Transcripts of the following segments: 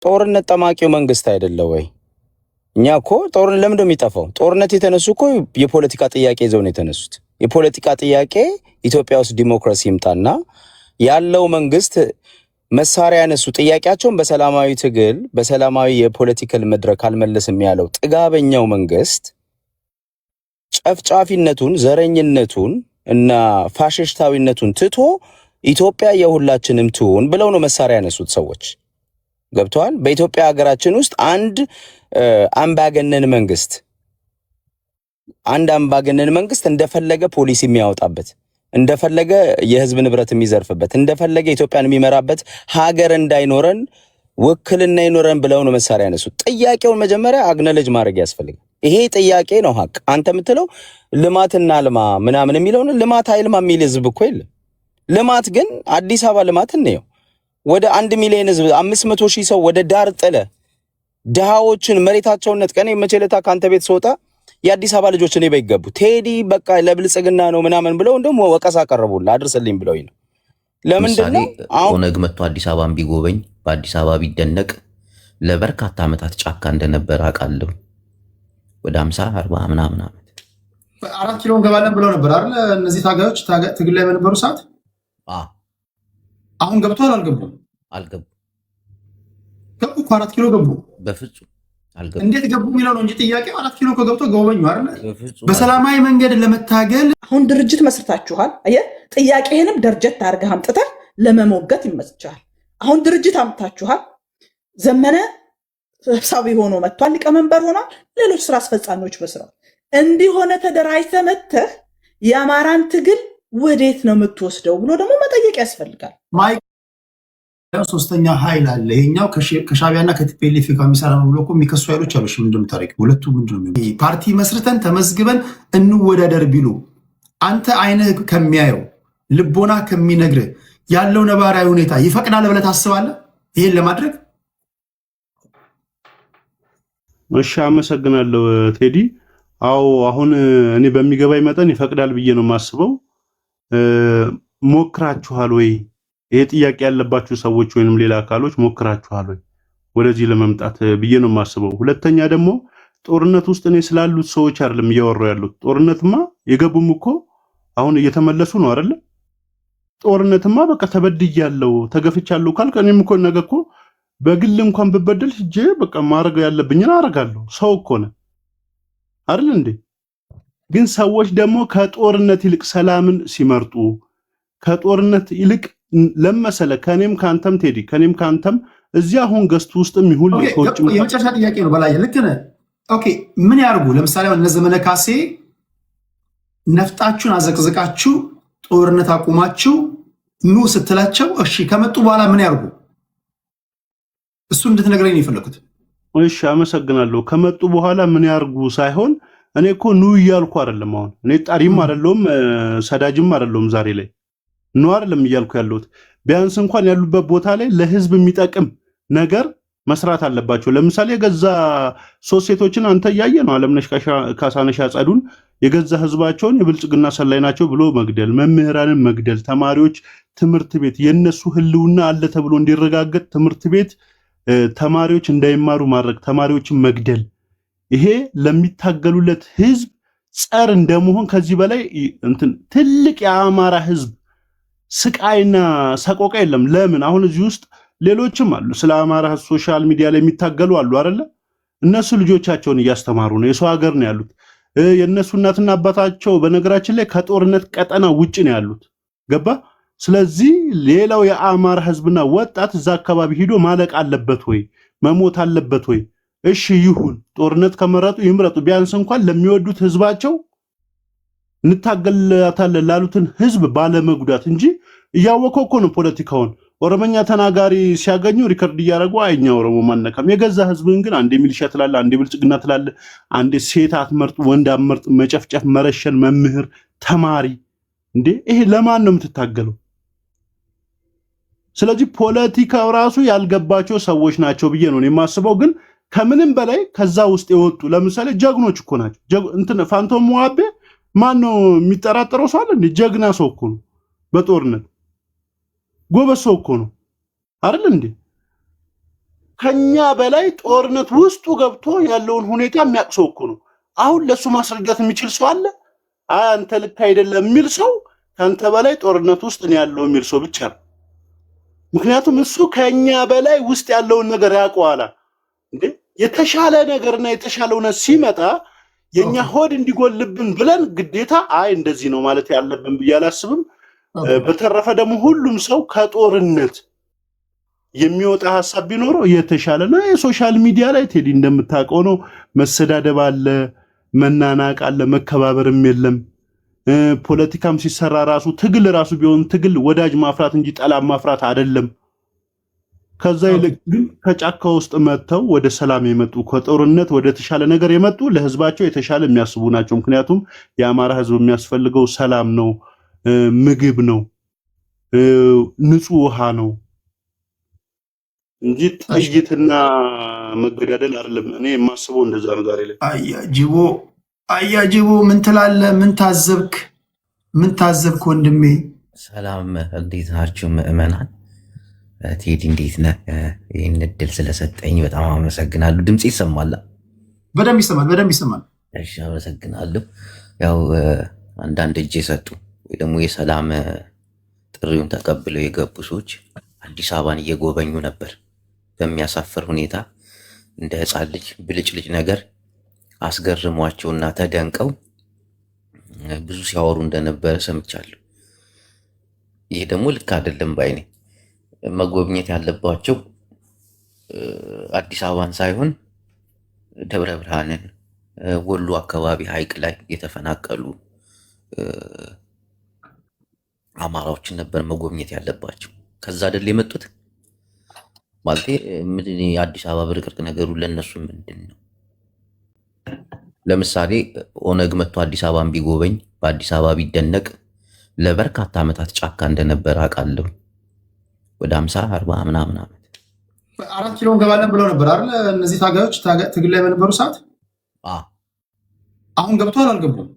ጦርነት ጠማቂው መንግስት አይደለ ወይ? እኛ እኮ ጦርነት ለምንድነው የሚጠፋው? ጦርነት የተነሱ እኮ የፖለቲካ ጥያቄ ይዘው ነው የተነሱት። የፖለቲካ ጥያቄ ኢትዮጵያ ውስጥ ዲሞክራሲ ይምጣና ያለው መንግስት መሳሪያ ያነሱ ጥያቄያቸውን በሰላማዊ ትግል በሰላማዊ የፖለቲካል መድረክ አልመለስም ያለው ጥጋበኛው መንግስት ጨፍጫፊነቱን፣ ዘረኝነቱን እና ፋሽስታዊነቱን ትቶ ኢትዮጵያ የሁላችንም ትሁን ብለው ነው መሳሪያ ያነሱት ሰዎች። ገብተዋል። በኢትዮጵያ ሀገራችን ውስጥ አንድ አምባገነን መንግስት እንደፈለገ ፖሊሲ የሚያወጣበት፣ እንደፈለገ የህዝብ ንብረት የሚዘርፍበት፣ እንደፈለገ ኢትዮጵያን የሚመራበት ሀገር እንዳይኖረን ውክልና ይኖረን ብለው ነው መሳሪያ ያነሱት። ጥያቄውን መጀመሪያ አግነለጅ ማድረግ ያስፈልጋል። ይሄ ጥያቄ ነው ሀቅ። አንተ የምትለው ልማትና ልማ ምናምን የሚለውን ልማት አይልማ የሚል ህዝብ እኮ የለም። ልማት ግን አዲስ አበባ ልማት ነው። ወደ 1 ሚሊዮን ህዝብ 500,000 ሰው ወደ ዳር ጥለ ድሃዎችን መሬታቸውን ነጥቀኔ መቼለታ ካንተ ቤት ስወጣ የአዲስ አበባ ልጆች እኔ በይገቡ ቴዲ በቃ ለብልጽግና ነው ምናምን ብለው እንደውም ወቀሳ አቀረቡልህ አድርሰልኝ ብለውኝ ነው። ለምንድን ነው ኦነግ መጥቶ አዲስ አበባን ቢጎበኝ በአዲስ አበባ ቢደነቅ ለበርካታ ዓመታት ጫካ እንደነበረ አውቃለሁ። ወደ 50 40 ምናምን ዓመት 4 ኪሎ እንገባለን ብለው ነበር አይደል? እነዚህ ታጋዮች ትግል ላይ በነበሩ ሰዓት አሁን ገብቷል። አልገቡ ገቡ እኮ 4 ኪሎ ገቡ። በፍጹም አልገቡ። እንዴት ገቡ የሚለው ነው እንጂ ጥያቄው 4 ኪሎ ከገብቶ ጎበኙ አይደል? በሰላማዊ መንገድ ለመታገል አሁን ድርጅት መስርታችኋል። አየህ፣ ጥያቄህንም ደርጀት አድርገህ አምጥተህ ለመሞገት ይመችሃል። አሁን ድርጅት አምጥታችኋል። ዘመነ ሰብሳቢ ሆኖ መጥቷል፣ ሊቀመንበር ሆኗል። ሌሎች ስራ አስፈጻሚዎች በስራው እንዲሆነ ተደራጅተህ መጥተህ የአማራን ትግል ወዴት ነው የምትወስደው ብሎ ደግሞ መጠየቅ ያስፈልጋል። ሶስተኛ ኃይል አለ። ይሄኛው ከሻቢያና ከቲፒኤልኤፍ ጋር የሚሰራ ነው ብሎ እኮ የሚከሱ ኃይሎች አሉ። ምንድነው ታሪክ? ሁለቱ ምንድነው ፓርቲ መስርተን ተመዝግበን እንወዳደር ቢሉ አንተ አይንህ ከሚያየው ልቦና ከሚነግርህ ያለው ነባራዊ ሁኔታ ይፈቅዳል ብለህ ታስባለህ ይሄን ለማድረግ? እሺ፣ አመሰግናለሁ ቴዲ። አዎ አሁን እኔ በሚገባኝ መጠን ይፈቅዳል ብዬ ነው የማስበው። ሞክራችኋል ወይ? ይሄ ጥያቄ ያለባችሁ ሰዎች ወይንም ሌላ አካሎች ሞክራችኋል ወይ ወደዚህ ለመምጣት ብዬ ነው የማስበው። ሁለተኛ ደግሞ ጦርነት ውስጥ እኔ ስላሉት ሰዎች አይደለም እያወራሁ ያሉት። ጦርነትማ የገቡም እኮ አሁን እየተመለሱ ነው አይደለ? ጦርነትማ በቃ ተበድያለሁ ተገፍቻለሁ ካልክ እኔም እኮ ነገ እኮ በግል እንኳን ብበደል ሂጄ በቃ ማድረግ ያለብኝን አደርጋለሁ። ሰው እኮ ነው አይደል እንዴ? ግን ሰዎች ደግሞ ከጦርነት ይልቅ ሰላምን ሲመርጡ ከጦርነት ይልቅ ለመሰለ ከኔም ካንተም ቴዲ ከኔም ካንተም እዚህ አሁን ገስት ውስጥም ይሁን ለኮጭም የመጨረሻ ጥያቄ ነው። በላይ ልክ ነህ። ኦኬ ምን ያርጉ? ለምሳሌ እነ ዘመነ ካሴ ነፍጣችሁን አዘቅዝቃችሁ ጦርነት አቁማችሁ ኑ ስትላቸው እሺ ከመጡ በኋላ ምን ያርጉ? እሱ እንድትነግረኝ ነው የፈለኩት። እሺ አመሰግናለሁ። ከመጡ በኋላ ምን ያርጉ ሳይሆን እኔ እኮ ኑ እያልኩ አይደለም። አሁን እኔ ጣሪም አይደለም ሰዳጅም አይደለም። ዛሬ ላይ ኑ አይደለም እያልኩ ያለሁት ቢያንስ እንኳን ያሉበት ቦታ ላይ ለህዝብ የሚጠቅም ነገር መስራት አለባቸው። ለምሳሌ የገዛ ሶስት ሴቶችን አንተ ያየ ነው አለምነሽ ካሳነሽ አጸዱን የገዛ ህዝባቸውን የብልጽግና ሰላይ ናቸው ብሎ መግደል፣ መምህራንን መግደል፣ ተማሪዎች ትምህርት ቤት የነሱ ህልውና አለ ተብሎ እንዲረጋገጥ ትምህርት ቤት ተማሪዎች እንዳይማሩ ማድረግ፣ ተማሪዎችን መግደል፣ ይሄ ለሚታገሉለት ህዝብ ጸር እንደመሆን ከዚህ በላይ እንትን ትልቅ የአማራ ህዝብ ስቃይና ሰቆቃ የለም። ለምን አሁን እዚህ ውስጥ ሌሎችም አሉ ስለ አማራ ሶሻል ሚዲያ ላይ የሚታገሉ አሉ አይደለ? እነሱ ልጆቻቸውን እያስተማሩ ነው። የሰው ሀገር ነው ያሉት። የእነሱ እናትና አባታቸው በነገራችን ላይ ከጦርነት ቀጠና ውጭ ነው ያሉት። ገባ? ስለዚህ ሌላው የአማራ ህዝብና ወጣት እዛ አካባቢ ሂዶ ማለቅ አለበት ወይ መሞት አለበት ወይ? እሺ ይሁን፣ ጦርነት ከመረጡ ይምረጡ። ቢያንስ እንኳን ለሚወዱት ህዝባቸው እንታገላታለን ላሉትን ህዝብ ባለመጉዳት እንጂ እያወቀው እኮ ነው ፖለቲካውን። ኦሮመኛ ተናጋሪ ሲያገኙ ሪከርድ እያደረጉ አይኛ ኦሮሞ ማነካም። የገዛ ህዝብን ግን አንዴ ሚሊሻ ትላለ፣ አንዴ ብልጽግና ትላለ፣ አንዴ ሴት አትመርጥ፣ ወንድ አትመርጥ፣ መጨፍጨፍ፣ መረሸን፣ መምህር፣ ተማሪ። እንዴ ይሄ ለማን ነው የምትታገለው? ስለዚህ ፖለቲካው ራሱ ያልገባቸው ሰዎች ናቸው ብዬ ነው የማስበው። ግን ከምንም በላይ ከዛ ውስጥ የወጡ ለምሳሌ ጀግኖች እኮ ናቸው። እንትን ፋንቶም ሙአቤ ማን ነው የሚጠራጠረው ሰው አለ? ጀግና ሰው እኮ ነው። በጦርነት ጎበዝ ሰው እኮ ነው አይደል እንዴ? ከኛ በላይ ጦርነት ውስጡ ገብቶ ያለውን ሁኔታ የሚያቅሰው እኮ ነው። አሁን ለሱ ማስረዳት የሚችል ሰው አለ? አንተ ልክ አይደለም የሚል ሰው ከአንተ በላይ ጦርነት ውስጥ ነው ያለው የሚል ሰው ብቻ ነው። ምክንያቱም እሱ ከኛ በላይ ውስጥ ያለውን ነገር ያውቀዋል። እንዴ የተሻለ ነገርና የተሻለ እውነት ሲመጣ የኛ ሆድ እንዲጎልብን ብለን ግዴታ እንደዚህ ነው ማለት ያለብን ብዬ አላስብም። በተረፈ ደግሞ ሁሉም ሰው ከጦርነት የሚወጣ ሐሳብ ቢኖረው የተሻለ ነው። የሶሻል ሚዲያ ላይ ቴዲ እንደምታውቀው ነው፣ መሰዳደብ አለ፣ መናናቅ አለ፣ መከባበርም የለም። ፖለቲካም ሲሰራ ራሱ ትግል ራሱ ቢሆን ትግል ወዳጅ ማፍራት እንጂ ጠላት ማፍራት አይደለም። ከዛ ይልቅ ግን ከጫካ ውስጥ መጥተው ወደ ሰላም የመጡ ከጦርነት ወደ ተሻለ ነገር የመጡ ለህዝባቸው የተሻለ የሚያስቡ ናቸው። ምክንያቱም የአማራ ህዝብ የሚያስፈልገው ሰላም ነው፣ ምግብ ነው፣ ንጹህ ውሃ ነው እንጂ ጥይትና መገዳደል አይደለም። እኔ የማስበው እንደዛ ነው። ዛሬ ላይ አያጅቦ ምን ትላለህ? ምን ታዘብክ ወንድሜ? ሰላም፣ እንዴት ናችሁ ምእመናን? ቴዲ እንዴት ነህ? ይህን እድል ስለሰጠኝ በጣም አመሰግናለሁ። ድምፅ ይሰማል? በደንብ ይሰማል። እሺ፣ አመሰግናለሁ። ያው አንዳንድ እጅ የሰጡ ወይ ደግሞ የሰላም ጥሪውን ተቀብለው የገቡ ሰዎች አዲስ አበባን እየጎበኙ ነበር። በሚያሳፍር ሁኔታ እንደ ህፃን ልጅ ብልጭልጭ ነገር አስገርሟቸውና ተደንቀው ብዙ ሲያወሩ እንደነበረ ሰምቻለሁ። ይህ ደግሞ ልክ አይደለም ባይኔ። መጎብኘት ያለባቸው አዲስ አበባን ሳይሆን ደብረ ብርሃንን፣ ወሎ አካባቢ ሐይቅ ላይ የተፈናቀሉ አማራዎችን ነበር መጎብኘት ያለባቸው። ከዛ አይደል የመጡት? ማለት አዲስ አበባ ብርቅርቅ ነገሩ ለነሱ ምንድን ነው? ለምሳሌ ኦነግ መጥቶ አዲስ አበባን ቢጎበኝ በአዲስ አበባ ቢደነቅ ለበርካታ ዓመታት ጫካ እንደነበረ አውቃለሁ። ወደ 50-40 ምናምን ዓመት 4 ኪሎ እንገባለን ብለው ነበር አይደል? እነዚህ ታጋዮች ትግል ላይ በነበሩ ሰዓት አሁን ገብተዋል? አልገቡም።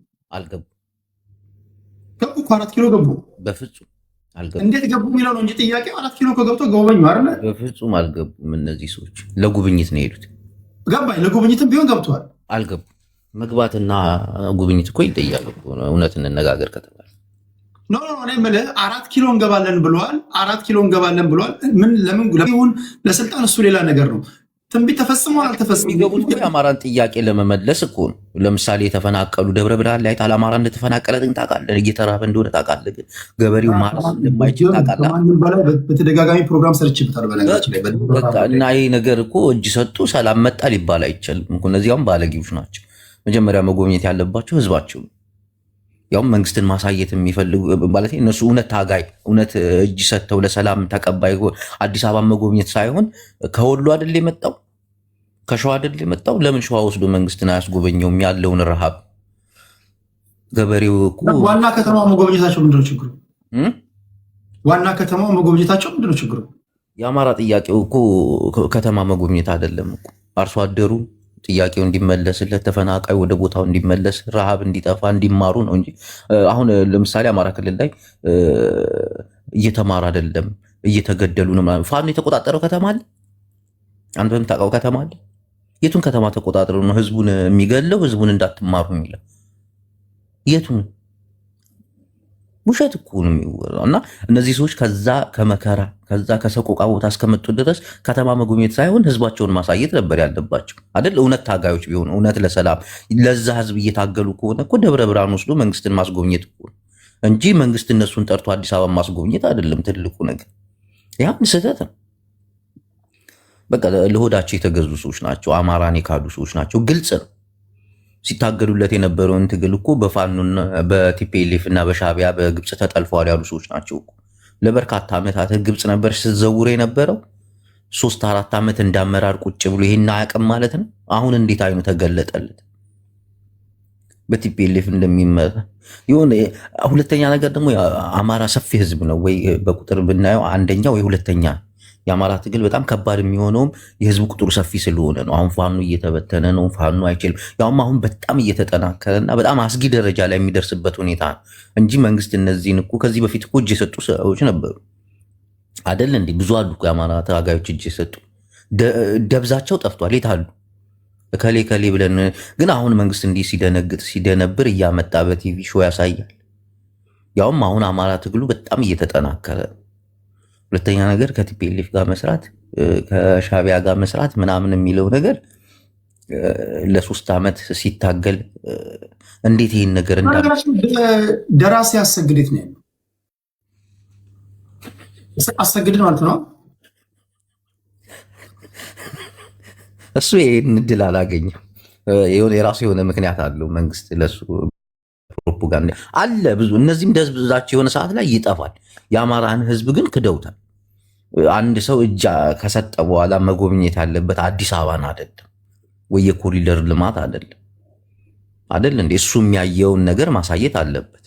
ገቡ እኮ 4 ኪሎ ገቡ። በፍጹም አልገቡም። እንዴት ገቡ የሚለው ነው እንጂ ጥያቄው 4 ኪሎ ከገብቶ ጎበኙ አይደል? በፍጹም አልገቡም። እነዚህ ሰዎች ለጉብኝት ነው የሄዱት። ገባኝ። ለጉብኝትም ቢሆን ገብተዋል። አልገቡም። መግባትና ጉብኝት እኮ ይለያሉ። እውነት እንነጋገር ከተባለ ኖ እኔ የምልህ 4 ኪሎ እንገባለን ብለዋል። 4 ኪሎ እንገባለን ብለዋል። ለምን ይሁን ለስልጣን እሱ ሌላ ነገር ነው። ትንቢት ተፈጽሟል አልተፈጸመም? የሚገቡት የአማራን ጥያቄ ለመመለስ እኮ ነው። ለምሳሌ የተፈናቀሉ ደብረ ብርሃን ላይ ታል አማራ እንደተፈናቀለ ግን ታውቃለህ። እየተራበ እንደሆነ ታውቃለህ። ግን ገበሬው ማረስ እንደማይችል ታውቃለህ። ከማንም በላይ በተደጋጋሚ ፕሮግራም ሰርችበታል። በነገራችን ላይ እና ይህ ነገር እኮ እጅ ሰጡ ሰላም መጣ ሊባል አይቻልም። እነዚያውም ባለጌዎች ናቸው። መጀመሪያ መጎብኘት ያለባቸው ህዝባቸው ነው። ያውም መንግስትን ማሳየት የሚፈልጉ ማለት እነሱ እውነት ታጋይ እውነት እጅ ሰጥተው ለሰላም ተቀባይ አዲስ አበባ መጎብኘት ሳይሆን ከወሎ አይደል የመጣው ከሸዋ አይደል የመጣው? ለምን ሸዋ ወስዶ መንግስትን አያስጎበኘውም? ያለውን ረሃብ ገበሬው እኮ ዋና ከተማው መጎብኘታቸው ምንድነው ችግሩ? ዋና ከተማው መጎብኘታቸው ምንድነው ችግሩ? የአማራ ጥያቄው እኮ ከተማ መጎብኘት አይደለም እኮ አርሶ አደሩ ጥያቄው እንዲመለስለት ተፈናቃይ ወደ ቦታው እንዲመለስ ረሃብ እንዲጠፋ እንዲማሩ ነው እንጂ አሁን ለምሳሌ አማራ ክልል ላይ እየተማሩ አይደለም እየተገደሉ ነው። ፋኖ የተቆጣጠረው ከተማ አለ? አንተ በምታውቀው ከተማ አለ? የቱን ከተማ ተቆጣጥረው ነው ህዝቡን የሚገለው ህዝቡን እንዳትማሩ የሚለው? የቱን? ውሸት እኮ ነው የሚወራው። እና እነዚህ ሰዎች ከዛ ከመከራ ከዛ ከሰቆቃ ቦታ እስከመጡ ድረስ ከተማ መጎብኘት ሳይሆን ህዝባቸውን ማሳየት ነበር ያለባቸው አይደል? እውነት ታጋዮች ቢሆኑ እውነት ለሰላም ለዛ ህዝብ እየታገሉ ከሆነ እኮ ደብረ ብርሃን ወስዶ መንግስትን ማስጎብኘት እኮ እንጂ መንግስት እነሱን ጠርቶ አዲስ አበባ ማስጎብኘት አይደለም ትልቁ ነገር። ያም ስህተት ነው። በቃ ለሆዳቸው የተገዙ ሰዎች ናቸው። አማራን የካዱ ሰዎች ናቸው። ግልጽ ነው። ሲታገሉለት የነበረውን ትግል እኮ በፋኖና በቲፒኤልኤፍ እና በሻቢያ በግብፅ ተጠልፈዋል ያሉ ሰዎች ናቸው። ለበርካታ ዓመታት ግብፅ ነበር ስትዘውር የነበረው። 3-4 ዓመት እንዳመራር ቁጭ ብሎ ይሄን አያውቅም ማለት ነው። አሁን እንዴት አይኑ ተገለጠለት? በቲፒኤልኤፍ እንደሚመራ ይሁን። ሁለተኛ ነገር ደግሞ አማራ ሰፊ ህዝብ ነው ወይ በቁጥር ብናየው አንደኛ ወይ ሁለተኛ። የአማራ ትግል በጣም ከባድ የሚሆነውም የህዝቡ ቁጥሩ ሰፊ ስለሆነ ነው። አሁን ፋኖ እየተበተነ ነው። ፋኖ አይችልም። ያውም አሁን በጣም እየተጠናከረና በጣም አስጊ ደረጃ ላይ የሚደርስበት ሁኔታ ነው እንጂ መንግስት እነዚህን እኮ ከዚህ በፊት እኮ እጅ የሰጡ ሰዎች ነበሩ አይደል? እንዲህ ብዙ አሉ የአማራ ታጋዮች እጅ የሰጡ ደብዛቸው ጠፍቷል። የት አሉ? ከሌ ከሌ ብለን ግን አሁን መንግስት እንዲህ ሲደነግጥ ሲደነብር እያመጣ በቲቪ ሾው ያሳያል። ያውም አሁን አማራ ትግሉ በጣም እየተጠናከረ። ሁለተኛ ነገር ከቲፒኤልኤፍ ጋር መስራት ከሻቢያ ጋር መስራት ምናምን የሚለው ነገር ለ3 ዓመት ሲታገል እንዴት ይህን ነገር ደራሲ አሰግዴት ነው ያለው። አሰግድ ማለት ነው እሱ ይህን እድል አላገኘም። የራሱ የሆነ ምክንያት አለው መንግስት ለሱ ፕሮፓጋንዳ አለ ብዙ። እነዚህም ደብዛቸው የሆነ ሰዓት ላይ ይጠፋል። የአማራን ህዝብ ግን ክደውታል። አንድ ሰው እጅ ከሰጠ በኋላ መጎብኘት ያለበት አዲስ አበባን አይደለም ወይ የኮሪደር ልማት አይደለም አይደል እንዴ? እሱ የሚያየውን ነገር ማሳየት አለበት።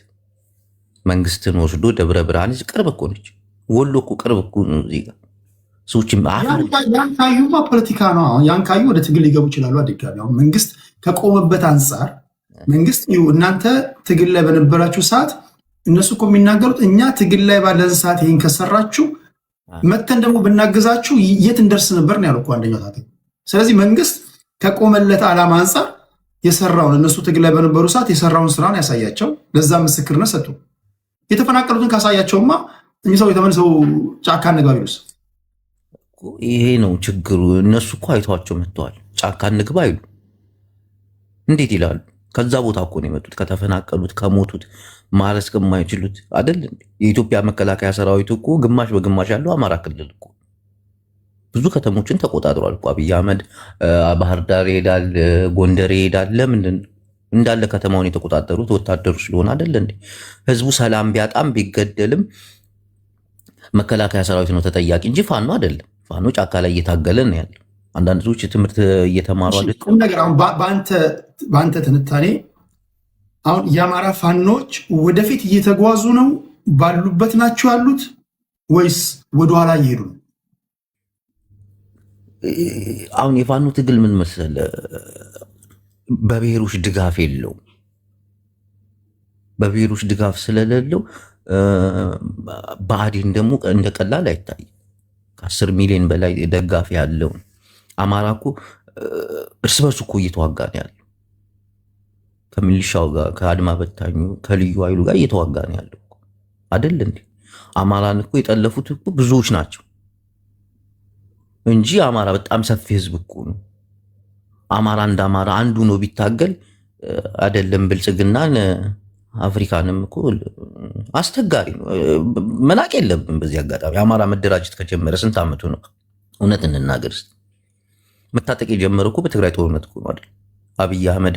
መንግስትን ወስዶ ደብረ ብርሃን ቅርብ እኮ ነች። ወሎ እኮ ቅርብ እኮ ነው። እዚህ ጋር ሰዎችም ያን ካዩማ ፖለቲካ ነው። አሁን ያን ካዩ ወደ ትግል ሊገቡ ይችላሉ። አደጋቢ አሁን መንግስት ከቆመበት አንጻር መንግስት እናንተ ትግል ላይ በነበራችሁ ሰዓት እነሱ እኮ የሚናገሩት እኛ ትግል ላይ ባለን ሰዓት ይህን ከሰራችሁ መተን ደግሞ ብናገዛችሁ የት እንደርስ ነበር ነው ያለው እኮ አንደኛው ታዲያ። ስለዚህ መንግስት ከቆመለት ዓላማ አንጻር የሰራውን እነሱ ትግል ላይ በነበሩ ሰዓት የሰራውን ስራን ያሳያቸው፣ ለዛ ምስክርነት ሰጡ። የተፈናቀሉትን ካሳያቸውማ እኚህ ሰው የተመልሰው ጫካ እንግባ ቢሉስ? ይሄ ነው ችግሩ። እነሱ እኮ አይተዋቸው መጥተዋል። ጫካ እንግባ አይሉ እንዴት ይላሉ? ከዛ ቦታ እኮ ነው የመጡት። ከተፈናቀሉት ከሞቱት ማረስ ከማይችሉት አይደል? የኢትዮጵያ መከላከያ ሰራዊት እኮ ግማሽ በግማሽ ያለው አማራ ክልል እኮ ብዙ ከተሞችን ተቆጣጥሯል እኮ አብይ አህመድ። ባህር ዳር ይሄዳል፣ ጎንደር ይሄዳል። ለምንድን እንዳለ ከተማውን የተቆጣጠሩት ወታደሩ ስለሆነ አይደል እንዴ? ህዝቡ ሰላም ቢያጣም ቢገደልም መከላከያ ሰራዊት ነው ተጠያቂ እንጂ ፋኖ አይደለም። ፋኖ ጫካ ላይ እየታገለ ነው ያለው። አንዳንድ ሰዎች ትምህርት እየተማሩ ነገር አሁን በአንተ ትንታኔ አሁን የአማራ ፋኖች ወደፊት እየተጓዙ ነው ባሉበት ናቸው ያሉት ወይስ ወደኋላ እየሄዱ ነው? አሁን የፋኖ ትግል ምን መሰለ፣ በብሔሮች ድጋፍ የለውም። በብሔሮች ድጋፍ ስለሌለው ብአዴን ደግሞ እንደ ቀላል አይታይም። ከ10 ሚሊዮን በላይ ደጋፊ ያለውን አማራ እኮ እርስ በርሱ እኮ እየተዋጋ ነው ያለው። ከሚሊሻው ጋር ከአድማ በታኙ ከልዩ ኃይሉ ጋር እየተዋጋ ነው ያለው አይደል እንዴ? አማራን እኮ የጠለፉት እኮ ብዙዎች ናቸው እንጂ አማራ በጣም ሰፊ ህዝብ እኮ ነው። አማራ እንደ አማራ አንዱ ነው ቢታገል አይደለም ብልጽግናን አፍሪካንም እኮ አስቸጋሪ ነው። መናቅ የለብን። በዚህ አጋጣሚ አማራ መደራጀት ከጀመረ ስንት ዓመቱ ነው? እውነት እንናገር እስኪ። መታጠቅ የጀመረ እኮ በትግራይ ጦርነት እኮ ነው አይደል? አብይ አህመድ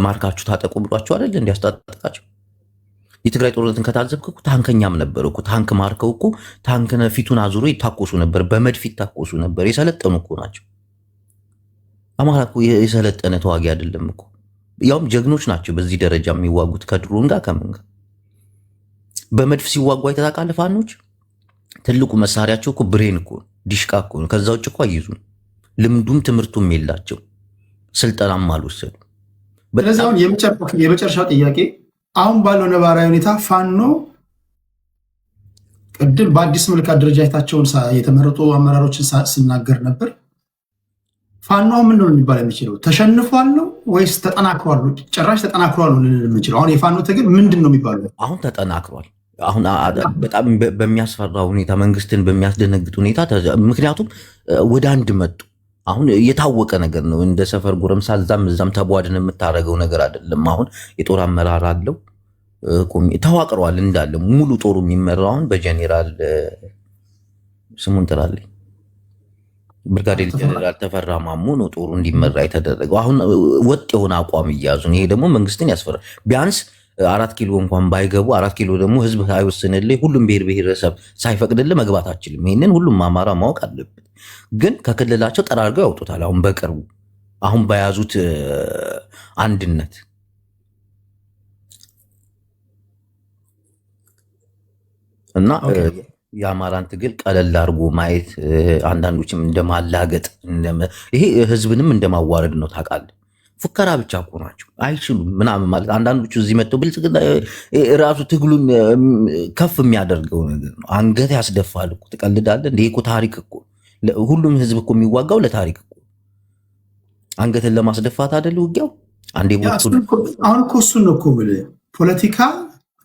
ማርካችሁ ታጠቁ ብሏቸው አይደል እንዲያስታጠቃቸው። የትግራይ ጦርነትን ከታዘብክ እኮ ታንከኛም ነበር እኮ። ታንክ ማርከው እኮ ታንክን ፊቱን አዙሮ ይታኮሱ ነበር፣ በመድፍ ይታኮሱ ነበር። የሰለጠኑ እኮ ናቸው። አማራ እኮ የሰለጠነ ተዋጊ አይደለም እኮ። ያውም ጀግኖች ናቸው በዚህ ደረጃ የሚዋጉት ከድሮን ጋር ከምን ጋር በመድፍ ሲዋጉ አይተታቃለ። ፋኖች ትልቁ መሳሪያቸው እኮ ብሬን እኮ ዲሽቃ እኮ ነው። ከዛ ውጭ እኮ አይዙም። ልምዱም ትምህርቱም የላቸው፣ ስልጠናም አልወሰዱ። ስለዚህ አሁን የመጨረሻው ጥያቄ አሁን ባለው ነባራዊ ሁኔታ ፋኖ ቅድም በአዲስ መልክ አደረጃጀታቸውን የተመረጡ አመራሮችን ስናገር ነበር። ፋኖ ምን ነው የሚባል የሚችለው? ተሸንፏል ነው ወይስ ተጠናክሯል? ጭራሽ ተጠናክሯል ነው ልንል የምንችለው? አሁን የፋኖ ትግል ምንድን ነው የሚባለው? አሁን ተጠናክሯል። አሁን በጣም በሚያስፈራ ሁኔታ፣ መንግስትን በሚያስደነግጥ ሁኔታ። ምክንያቱም ወደ አንድ መጡ። አሁን የታወቀ ነገር ነው። እንደ ሰፈር ጎረምሳ እዛም እዛም ተቧድን የምታደርገው ነገር አይደለም። አሁን የጦር አመራር አለው፣ ተዋቅረዋል እንዳለ ሙሉ ጦሩ የሚመራው አሁን በጀኔራል ስሙን ጥራልኝ ብርጋዴር ጀነራል ተፈራ ማሞ ነው ጦሩ እንዲመራ የተደረገው። አሁን ወጥ የሆነ አቋም እያያዙ ነው። ይሄ ደግሞ መንግስትን ያስፈራል። ቢያንስ 4 ኪሎ እንኳን ባይገቡ 4 ኪሎ ደግሞ ህዝብ አይወስንልህ፣ ሁሉም ብሔር ብሔረሰብ ሳይፈቅድልህ መግባት አችልም። ይህንን ሁሉም አማራ ማወቅ አለበት። ግን ከክልላቸው ጠራርገው ያውጡታል። አሁን በቅርቡ አሁን በያዙት አንድነት እና የአማራን ትግል ቀለል አድርጎ ማየት፣ አንዳንዶችም እንደማላገጥ፣ ይሄ ህዝብንም እንደማዋረድ ነው። ታውቃለህ፣ ፉከራ ብቻ እኮ ናቸው፣ አይችሉም ምናምን ማለት። አንዳንዶቹ እዚህ መጥተው ብልጽግና ራሱ ትግሉን ከፍ የሚያደርገው ነገር ነው። አንገት ያስደፋል እኮ። ትቀልዳለህ እንደ እኮ ታሪክ እኮ ሁሉም ህዝብ እኮ የሚዋጋው ለታሪክ እኮ አንገትን ለማስደፋት አይደል ውጊያው። አንዴ ሞቱ። አሁን እኮ እሱን ነው እኮ ብለህ ፖለቲካ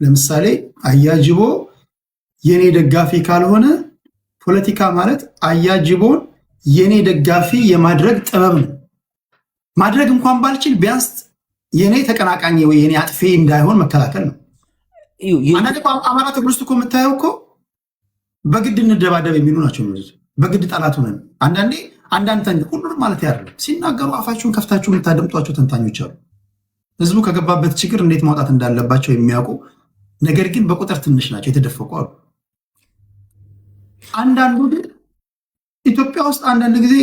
ለምሳሌ አያጅቦ የኔ ደጋፊ ካልሆነ ፖለቲካ ማለት አያጅቦን የኔ ደጋፊ የማድረግ ጥበብ ነው። ማድረግ እንኳን ባልችል ቢያንስ የኔ ተቀናቃኝ ወይ የኔ አጥፌ እንዳይሆን መከላከል ነው። አንዳንዴ አማራ ትግል ውስጥ እኮ የምታየው እኮ በግድ እንደባደብ የሚሉ ናቸው። በግድ ጠላት ሆነን አንዳንድ ሁሉንም ማለት ያደርግ ሲናገሩ አፋችሁን ከፍታችሁ የምታደምጧቸው ተንታኞች አሉ። ህዝቡ ከገባበት ችግር እንዴት ማውጣት እንዳለባቸው የሚያውቁ ነገር ግን በቁጥር ትንሽ ናቸው፣ የተደፈቁ አሉ። አንዳንዱ ግን ኢትዮጵያ ውስጥ አንዳንድ ጊዜ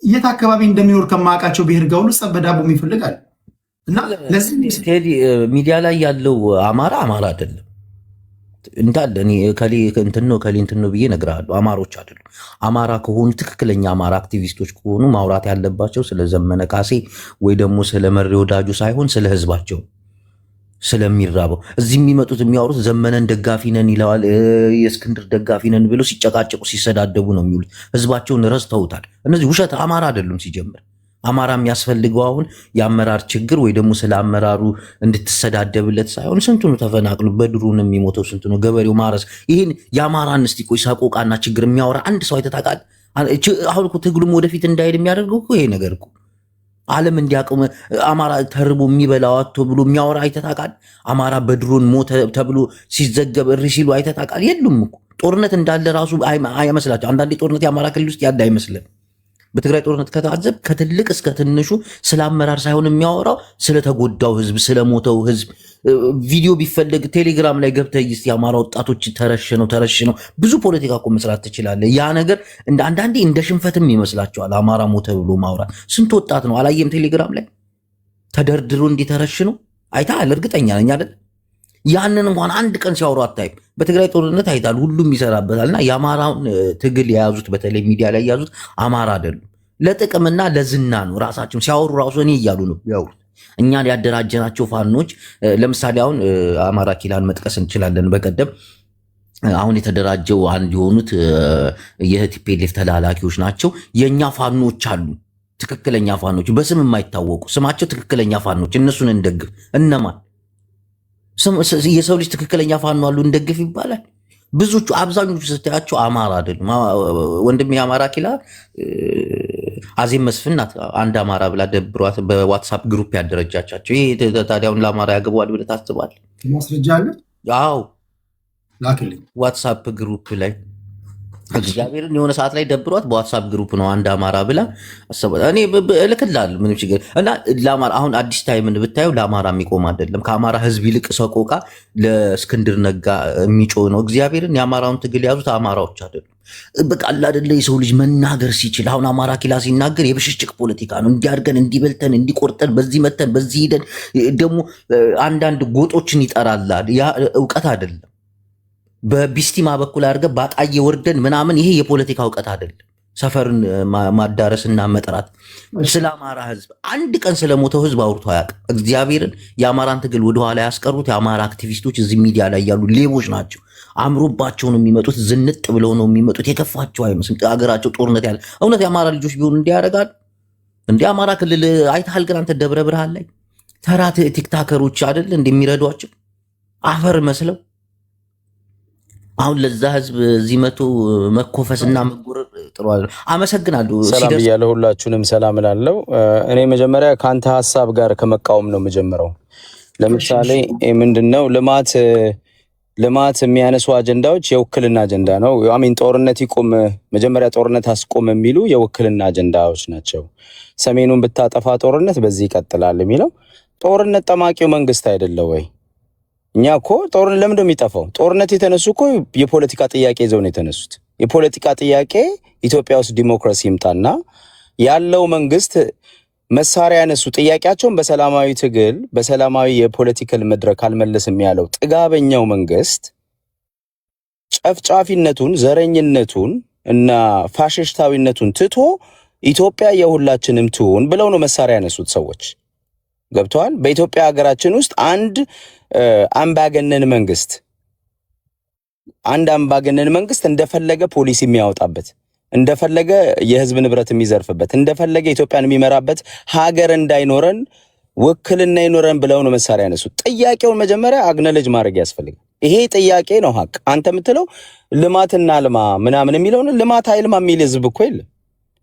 የት አካባቢ እንደሚኖር ከማውቃቸው ብሔር ጋር ሁሉ ጸብ በዳቦ ይፈልጋል። እና ለዚህ ሚዲያ ላይ ያለው አማራ አይደለም እንዳለ እኔ ከሌ እንትን ነው ብዬ እነግርሃለሁ። አማሮች አይደሉም። አማራ ከሆኑ ትክክለኛ አማራ አክቲቪስቶች ከሆኑ ማውራት ያለባቸው ስለ ዘመነ ካሴ ወይ ደግሞ ስለ መሪ ወዳጁ ሳይሆን ስለ ህዝባቸው ስለሚራበው። እዚህ የሚመጡት የሚያወሩት ዘመነን ደጋፊ ነን ይለዋል፣ የእስክንድር ደጋፊ ነን ብለው ሲጨቃጨቁ ሲሰዳደቡ ነው የሚውሉት። ህዝባቸውን ረስተውታል። እነዚህ ውሸት አማራ አይደሉም ሲጀምር። አማራ የሚያስፈልገው አሁን የአመራር ችግር ወይ ደግሞ ስለ አመራሩ እንድትሰዳደብለት ሳይሆን ስንቱ ነው ተፈናቅሎ በድሩን የሚሞተው ስንቱ ነው ገበሬው ማረስ። ይህን የአማራን እስቲ ቆይ ሰቆቃና ችግር የሚያወራ አንድ ሰው አይተታቃል? አሁን እኮ ትግሉም ወደፊት እንዳይሄድ የሚያደርገው እኮ ይሄ ነገር እኮ ዓለም እንዲያውቀው አማራ ተርቦ የሚበላው አጥቶ ብሎ የሚያወራ አይተታቃል? አማራ በድሮን ሞተ ተብሎ ሲዘገብ እሪ ሲሉ አይተታቃል? የሉም እኮ ጦርነት እንዳለ ራሱ አይመስላቸው። አንዳንዴ ጦርነት የአማራ ክልል ውስጥ ያለ አይመስልም። በትግራይ ጦርነት ከታዘብ ከትልቅ እስከ ትንሹ ስለ አመራር ሳይሆን የሚያወራው ስለተጎዳው ህዝብ፣ ስለሞተው ህዝብ ቪዲዮ ቢፈለግ ቴሌግራም ላይ ገብተህ እስቲ የአማራ ወጣቶች ተረሽነው ብዙ ፖለቲካ እኮ መስራት ትችላለህ። ያ ነገር አንዳንዴ እንደ ሽንፈትም ይመስላቸዋል። አማራ ሞተ ብሎ ማውራት ስንት ወጣት ነው አላየም? ቴሌግራም ላይ ተደርድሮ እንዲተረሽነው አይተሃል? እርግጠኛ ነኝ አይደል? ያንን እንኳን አንድ ቀን ሲያወሩ አታይም። በትግራይ ጦርነት አይታል፣ ሁሉም ይሰራበታልና የአማራውን ትግል የያዙት በተለይ ሚዲያ ላይ የያዙት አማራ አይደሉም። ለጥቅምና ለዝና ነው። ራሳቸው ሲያወሩ ራሱ እኔ እያሉ ነው ያወሩት። እኛን ያደራጀናቸው ፋኖች ለምሳሌ አሁን አማራ ኪላን መጥቀስ እንችላለን። በቀደም አሁን የተደራጀው አንድ የሆኑት የቲፒኤልኤፍ ተላላኪዎች ናቸው። የእኛ ፋኖች አሉ፣ ትክክለኛ ፋኖች በስም የማይታወቁ ስማቸው ትክክለኛ ፋኖች። እነሱን እንደግፍ። እነማን? የሰው ልጅ ትክክለኛ ፋኖ አሉ እንደግፍ ይባላል። ብዙዎቹ አብዛኞቹ ስታያቸው አማራ አይደሉም። ወንድም የአማራ ኪላ አዜብ መስፍን ናት አንድ አማራ ብላ ደብሯት በዋትሳፕ ግሩፕ ያደረጃቻቸው። ይሄ ታዲያውን ለአማራ ያገባዋል ብለህ ታስባለህ? ማስረጃ አለ? አዎ ላክልኝ። ዋትሳፕ ግሩፕ ላይ እግዚአብሔርን የሆነ ሰዓት ላይ ደብሯት በዋትሳፕ ግሩፕ ነው አንድ አማራ ብላ አሰበ። እኔ እልክልሃለሁ ምንም ችግር እና ለአማራ አሁን አዲስ ታይምን ብታየው ለአማራ የሚቆም አይደለም። ከአማራ ህዝብ ይልቅ ሰቆቃ ለእስክንድር ነጋ የሚጮህ ነው። እግዚአብሔርን የአማራውን ትግል የያዙት አማራዎች አይደሉም። በቃ አይደለ የሰው ልጅ መናገር ሲችል አሁን አማራ ኪላ ሲናገር የብሽሽቅ ፖለቲካ ነው። እንዲያርገን እንዲበልተን እንዲቆርጠን በዚህ መተን በዚህ ሄደን ደግሞ አንዳንድ ጎጦችን ይጠራላል። ያ እውቀት አይደለም። በቢስቲማ በኩል አድርገህ ባጣዬ ወርደን ምናምን ይሄ የፖለቲካ እውቀት አይደለም። ሰፈርን ማዳረስና መጥራት። ስለ አማራ ህዝብ አንድ ቀን ስለሞተው ህዝብ አውርቶ አያውቅም። እግዚአብሔርን የአማራን ትግል ወደኋላ ያስቀሩት የአማራ አክቲቪስቶች እዚህ ሚዲያ ላይ ያሉ ሌቦች ናቸው። አምሮባቸው ነው የሚመጡት፣ ዝንጥ ብለው ነው የሚመጡት። የከፋቸው አይመስልም። ሀገራቸው ጦርነት ያለ እውነት የአማራ ልጆች ቢሆኑ እንዲያደርጋሉ። እንደ አማራ ክልል አይተሃል? ግን አንተ ደብረ ብርሃን ላይ ተራ ቲክታከሮች አይደል እንደሚረዷቸው አፈር መስለው አሁን ለዛ ህዝብ እዚህ መቶ መኮፈስና መጎረር ጥሩ አይደለም። አመሰግናለሁ። ሰላም ብያለሁ። ሁላችሁንም ሰላም እላለሁ። እኔ መጀመሪያ ከአንተ ሀሳብ ጋር ከመቃወም ነው የምጀምረው። ለምሳሌ ምንድነው ልማት የሚያነሱ አጀንዳዎች የውክልና አጀንዳ ነው። አሚን ጦርነት ይቁም፣ መጀመሪያ ጦርነት አስቆም የሚሉ የውክልና አጀንዳዎች ናቸው። ሰሜኑን ብታጠፋ ጦርነት በዚህ ይቀጥላል የሚለው ጦርነት ጠማቂው መንግስት አይደለ ወይ? እኛ እኮ ጦርነት ለምን እንደሚጠፋው ጦርነት የተነሱ እኮ የፖለቲካ ጥያቄ ይዘው ነው የተነሱት። የፖለቲካ ጥያቄ ኢትዮጵያ ውስጥ ዲሞክራሲ ይምጣና ያለው መንግስት መሳሪያ ያነሱ ጥያቄያቸውን በሰላማዊ ትግል በሰላማዊ የፖለቲካል መድረክ አልመለስም ያለው ጥጋበኛው መንግስት ጨፍጫፊነቱን፣ ዘረኝነቱን እና ፋሽስታዊነቱን ትቶ ኢትዮጵያ የሁላችንም ትሁን ብለው ነው መሳሪያ ያነሱት ሰዎች። ገብተዋል። በኢትዮጵያ ሀገራችን ውስጥ አንድ አምባገነን መንግስት እንደፈለገ ፖሊሲ የሚያወጣበት እንደፈለገ የህዝብ ንብረት የሚዘርፍበት እንደፈለገ ኢትዮጵያን የሚመራበት ሀገር እንዳይኖረን ውክልና ይኖረን ብለው ነው መሳሪያ ያነሱት። ጥያቄውን መጀመሪያ አግነለጅ ማድረግ ያስፈልጋል። ይሄ ጥያቄ ነው ሀቅ። አንተ የምትለው ልማትና ልማ ምናምን የሚለውን ልማት አይልማ የሚል ህዝብ እኮ የለም።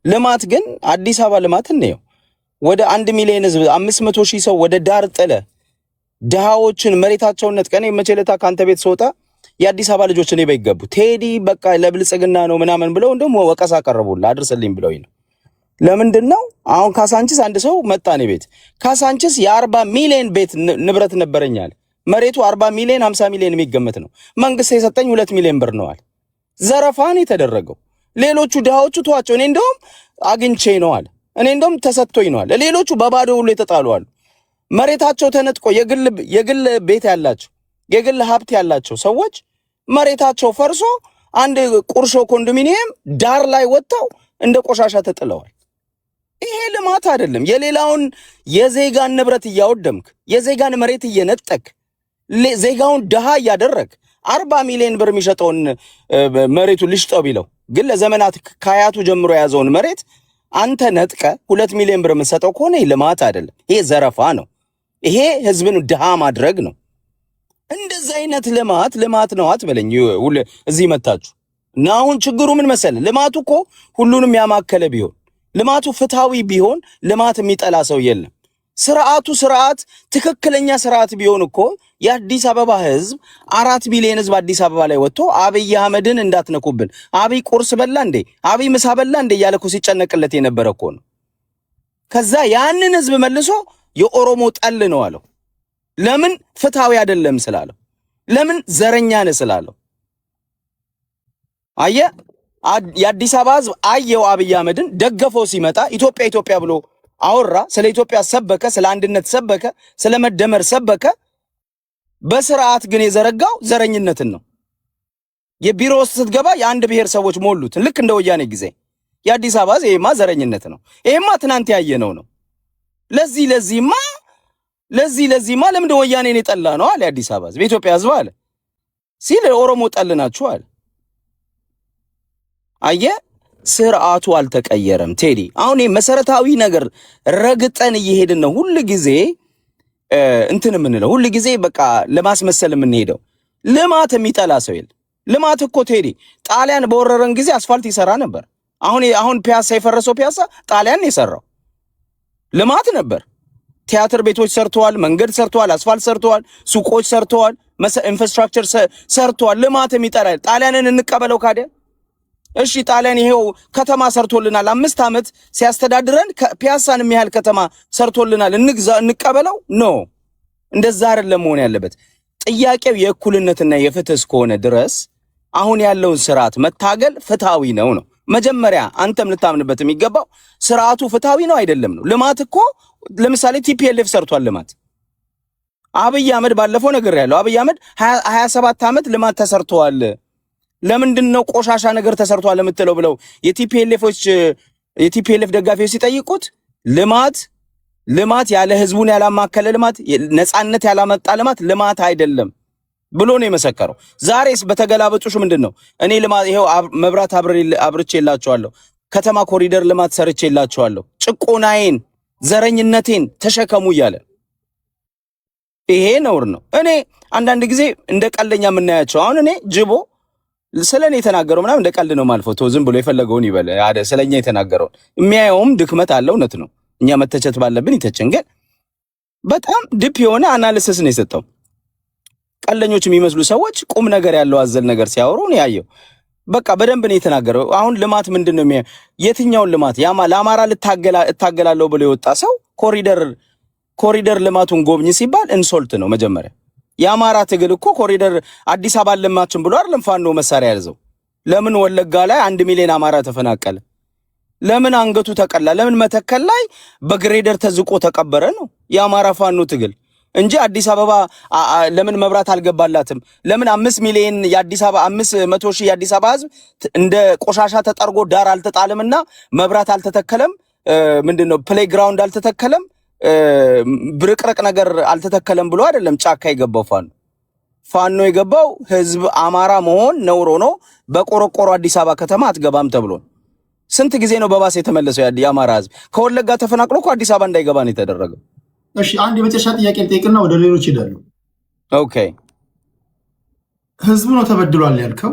ልማት ግን አዲስ አበባ ልማት እንየው። ወደ 1 ሚሊዮን ህዝብ 500,000 ሰው ወደ ዳር ጥለ ድሃዎችን መሬታቸውን ነጥቀኔ መቼለታ ካንተ ቤት ስወጣ የአዲስ አበባ ልጆች እኔ በይገቡ ቴዲ በቃ ለብልጽግና ነው ምናምን ብለው እንደውም ወቀሳ ቀረቡልህ አድርሰልኝ ብለውኝ ነው። ለምንድን ነው አሁን ካሳንቺስ አንድ ሰው መጣ እኔ ቤት ካሳንቺስ የ40 ሚሊዮን ቤት ንብረት ነበረኛል። መሬቱ 40 ሚሊዮን 50 ሚሊዮን የሚገመት ነው። መንግስት የሰጠኝ 2 ሚሊዮን ብር ነዋል። ዘረፋን የተደረገው ሌሎቹ ድሃዎቹ ተዋቸው። እኔ እንደውም አግኝቼ ነው አለ። እኔ እንደውም ተሰጥቶኝ ነው አለ። ሌሎቹ በባዶ ሁሉ የተጣሉ አሉ። መሬታቸው ተነጥቆ የግል ቤት ያላቸው የግል ሀብት ያላቸው ሰዎች መሬታቸው ፈርሶ አንድ ቁርሾ ኮንዶሚኒየም ዳር ላይ ወጥተው እንደ ቆሻሻ ተጥለዋል። ይሄ ልማት አይደለም። የሌላውን የዜጋን ንብረት እያወደምክ የዜጋን መሬት እየነጠቅ ዜጋውን ድሃ እያደረግ 40 ሚሊዮን ብር የሚሸጠውን መሬቱ ልሽጠው ቢለው ግን ለዘመናት ከአያቱ ጀምሮ የያዘውን መሬት አንተ ነጥቀ 2 ሚሊዮን ብር የምትሰጠው ከሆነ ልማት አይደለም። ይሄ ዘረፋ ነው። ይሄ ህዝብን ድሃ ማድረግ ነው። እንደዚህ አይነት ልማት ነው አትበለኝ። እዚህ መታችሁ እና አሁን ችግሩ ምን መሰለ? ልማቱ እኮ ሁሉንም ያማከለ ቢሆን ልማቱ ፍትሃዊ ቢሆን ልማት የሚጠላ ሰው የለም። ስርዓት ትክክለኛ ስርዓት ቢሆን እኮ የአዲስ አበባ ህዝብ 4 ሚሊዮን ህዝብ አዲስ አበባ ላይ ወጥቶ አብይ አህመድን እንዳትነኩብን፣ አብይ ቁርስ በላ እንዴ፣ አብይ ምሳ በላ እንዴ እያለ እኮ ሲጨነቅለት የነበረ እኮ ነው። ከዛ ያንን ህዝብ መልሶ የኦሮሞ ጠል ነው አለው። ለምን? ፍትሃዊ አይደለም ስላለው። ለምን? ዘረኛ ነህ ስላለው። አየ የአዲስ አበባ ህዝብ አየው አብይ አህመድን ደገፈው። ሲመጣ ኢትዮጵያ ብሎ አወራ። ስለ ኢትዮጵያ ሰበከ፣ ስለ አንድነት ሰበከ፣ ስለ መደመር ሰበከ። በስርዓት ግን የዘረጋው ዘረኝነትን ነው። የቢሮ ውስጥ ስትገባ የአንድ ብሔር ሰዎች ሞሉት። ልክ እንደ ወያኔ ጊዜ የአዲስ አበባ ህዝብ ይሄማ ዘረኝነት ነው፣ ይሄማ ትናንት ያየነው ነው። ለዚህማ ለምን ወያኔን የጠላ ነው አለ የአዲስ አበባ ህዝብ። የኢትዮጵያ ህዝብ አለ ሲል ኦሮሞ ጠል ናችሁ አለ። አየ ስርዓቱ አልተቀየረም ቴዲ። አሁን መሰረታዊ ነገር ረግጠን እየሄድን ነው። ሁሉ ጊዜ እንትን የምንለው ሁሉ ጊዜ በቃ ለማስመሰል የምንሄደው። ልማት የሚጠላ ሰው የለም። ልማት እኮ ቴዲ ጣሊያን በወረረን ጊዜ አስፋልት ይሰራ ነበር። አሁን ፒያሳ የፈረሰው ፒያሳ ጣሊያን የሰራው ልማት ነበር። ቲያትር ቤቶች ሰርተዋል፣ መንገድ ሰርተዋል፣ አስፋልት ሰርተዋል፣ ሱቆች ሰርተዋል፣ ኢንፍራስትራክቸር ሰርተዋል። ልማት የሚጠላ ጣሊያንን እንቀበለው ካዲያ? እሺ ጣሊያን ይሄው ከተማ ሰርቶልናል። 5 ዓመት ሲያስተዳድረን ፒያሳን የሚያህል ከተማ ሰርቶልናል። እንቀበለው? ኖ፣ እንደዛ አይደለም መሆን ያለበት። ጥያቄው የእኩልነትና የፍትህ እስከሆነ ድረስ አሁን ያለውን ስርዓት መታገል ፍትሃዊ ነው። መጀመሪያ አንተም ልታምንበት የሚገባው ስርዓቱ ፍትሃዊ ነው አይደለም ነው። ልማት እኮ ለምሳሌ ቲፒኤልኤፍ ሰርቷል ልማት። አብይ አህመድ ባለፈው ነገር ያለው አብይ አህመድ 27 ዓመት ልማት ተሰርቷል። ለምንድነው ቆሻሻ ነገር ተሰርቷል የምትለው ብለው የቲፒኤልኤፍ ደጋፊዎች ሲጠይቁት ልማት ያለ ህዝቡን ያላማከለ ልማት፣ ነፃነት ያላመጣ ልማት አይደለም ብሎ ነው የመሰከረው። ዛሬስ በተገላበጡሽ ምንድነው? እኔ ልማት ይሄው መብራት አብርቼላችኋለሁ፣ ከተማ ኮሪደር ልማት ሰርቼላችኋለሁ፣ ጭቆናዬን ዘረኝነቴን ተሸከሙ እያለ ይሄ ነውር ነው። እኔ አንዳንድ ጊዜ እንደ ቀልደኛ የምናያቸው አሁን እኔ ጅቦ ስለኔ የተናገረው ምናምን እንደ ቀልድ ነው ማልፎ ተው ዝም ብሎ የፈለገውን ይበል። ስለኛ የተናገረው የሚያየውም ድክመት አለው፣ እውነት ነው። እኛ መተቸት ባለብን ይተቸን። ግን በጣም ዲፕ የሆነ አናሊሲስ ነው የሰጠው። ቀልደኞች የሚመስሉ ሰዎች ቁም ነገር ያለው አዘል ነገር ሲያወሩ ነው ያየው። በቃ በደንብ ነው የተናገረው። አሁን ልማት ምንድነው? የትኛውን ልማት? ለአማራ እታገላለሁ ብሎ የወጣ ሰው ኮሪደር ልማቱን ጎብኝ ሲባል ኢንሶልት ነው መጀመሪያ። የአማራ ትግል እኮ ኮሪደር አዲስ አበባ ልማችን ብሎ አይደለም ፋኖ መሳሪያ ያዘው። ለምን ወለጋ ላይ 1 ሚሊዮን አማራ ተፈናቀለ? ለምን አንገቱ ተቀላ? ለምን መተከል ላይ በግሬደር ተዝቆ ተቀበረ? ነው የአማራ ፋኖ ትግል እንጂ አዲስ አበባ ለምን መብራት አልገባላትም? ለምን 5 ሚሊዮን የአዲስ አበባ 500,000 የአዲስ አበባ ህዝብ እንደ ቆሻሻ ተጠርጎ ዳር አልተጣለምና መብራት አልተተከለም? ምንድነው ፕሌይግራውንድ አልተተከለም? ብርቅርቅ ነገር አልተተከለም ብሎ አይደለም ጫካ የገባው ፋኖ የገባው ህዝብ አማራ መሆን ነውሮ ነው፣ በቆረቆሮ አዲስ አበባ ከተማ አትገባም ተብሎ ስንት ጊዜ ነው በባስ የተመለሰው የአማራ ህዝብ? ከወለጋ ተፈናቅሎ እኮ አዲስ አበባ እንዳይገባ ነው የተደረገው። እሺ አንድ የመጨረሻ ጥያቄ ልጠይቅና ወደ ሌሎች ይሄዳሉ። ኦኬ ህዝቡ ነው ተበድሏል ያልከው፣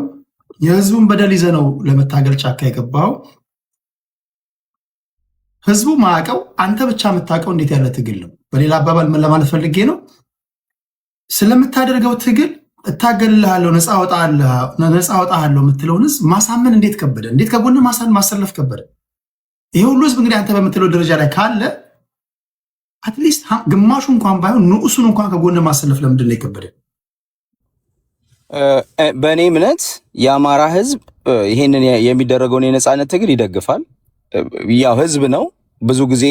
የህዝቡን በደል ይዘህ ነው ለመታገል ጫካ የገባው። ህዝቡ ማያውቀው አንተ ብቻ የምታውቀው እንዴት ያለ ትግል ነው። በሌላ አባባል ምን ለማለት ፈልጌ ነው፣ ስለምታደርገው ትግል እታገልልሃለሁ፣ ነፃ አወጣሃለሁ የምትለውን ህዝብ ማሳመን እንዴት ከበደ? እንዴት ከጎን ማሰለፍ ከበደ? ይሄ ሁሉ ህዝብ እንግዲህ አንተ በምትለው ደረጃ ላይ ካለ አትሊስት ግማሹ እንኳን ባይሆን ንዑሱን እንኳን ከጎን ማሰለፍ ለምንድን ነው የከበደ? በእኔ እምነት የአማራ ህዝብ ይሄንን የሚደረገውን የነፃነት ትግል ይደግፋል። ያው ህዝብ ነው። ብዙ ጊዜ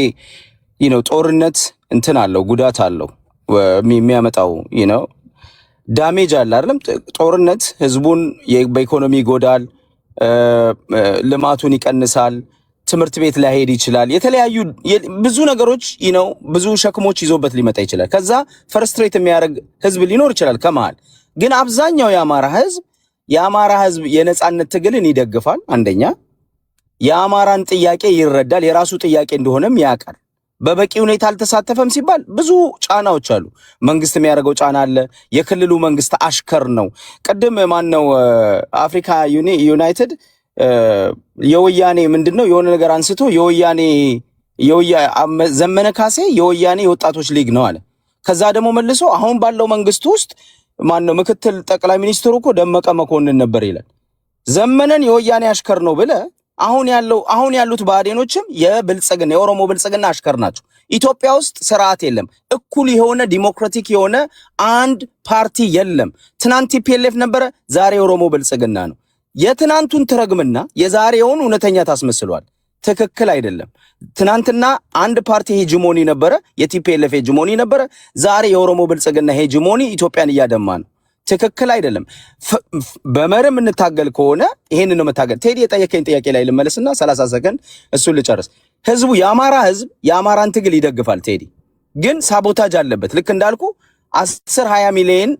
ጦርነት እንትን አለው፣ ጉዳት አለው፣ የሚያመጣው ዳሜጅ አለ አይደለም። ጦርነት ህዝቡን በኢኮኖሚ ይጎዳል፣ ልማቱን ይቀንሳል፣ ትምህርት ቤት ላይሄድ ይችላል። የተለያዩ ብዙ ነገሮች ብዙ ሸክሞች ይዞበት ሊመጣ ይችላል። ከዛ ፍርስትሬት የሚያደርግ ህዝብ ሊኖር ይችላል ከመሃል። ግን አብዛኛው የአማራ ህዝብ የነፃነት ትግልን ይደግፋል። አንደኛ የአማራን ጥያቄ ይረዳል፣ የራሱ ጥያቄ እንደሆነም ያውቃል። በበቂ ሁኔታ አልተሳተፈም ሲባል ብዙ ጫናዎች አሉ። መንግስት የሚያደርገው ጫና አለ። የክልሉ መንግስት አሽከር ነው። ቅድም ማነው አፍሪካ ዩናይትድ የወያኔ ምንድነው የሆነ ነገር አንስቶ ዘመነ ካሴ የወያኔ የወጣቶች ሊግ ነው አለ። ከዛ ደግሞ መልሶ አሁን ባለው መንግስት ውስጥ ማነው ምክትል ጠቅላይ ሚኒስትሩ እኮ ደመቀ መኮንን ነበር ይላል። ዘመነን የወያኔ አሽከር ነው ብለ አሁን ያሉት ብአዴኖችም የኦሮሞ ብልጽግና አሽከር ናቸው። ኢትዮጵያ ውስጥ ስርዓት የለም። እኩል የሆነ ዲሞክራቲክ የሆነ አንድ ፓርቲ የለም። ትናንት ቲፒኤልኤፍ ነበረ፣ ዛሬ የኦሮሞ ብልጽግና ነው። የትናንቱን ትረግምና የዛሬውን እውነተኛ ታስመስሏል። ትክክል አይደለም። ትናንትና አንድ ፓርቲ ሄጂሞኒ ነበረ፣ የቲፒኤልኤፍ ሄጂሞኒ ነበረ። ዛሬ የኦሮሞ ብልጽግና ሄጂሞኒ ኢትዮጵያን እያደማ ነው። ትክክል አይደለም። በመርህ እንታገል ከሆነ ይሄንን ነው መታገል። ቴዲ የጠየቀኝ ጥያቄ ላይ ልመለስና 30 ሰከንድ እሱን ልጨርስ። የአማራ ህዝብ የአማራን ትግል ይደግፋል። ቴዲ ግን ሳቦታጅ አለበት። ልክ እንዳልኩ 10 ሚሊዮን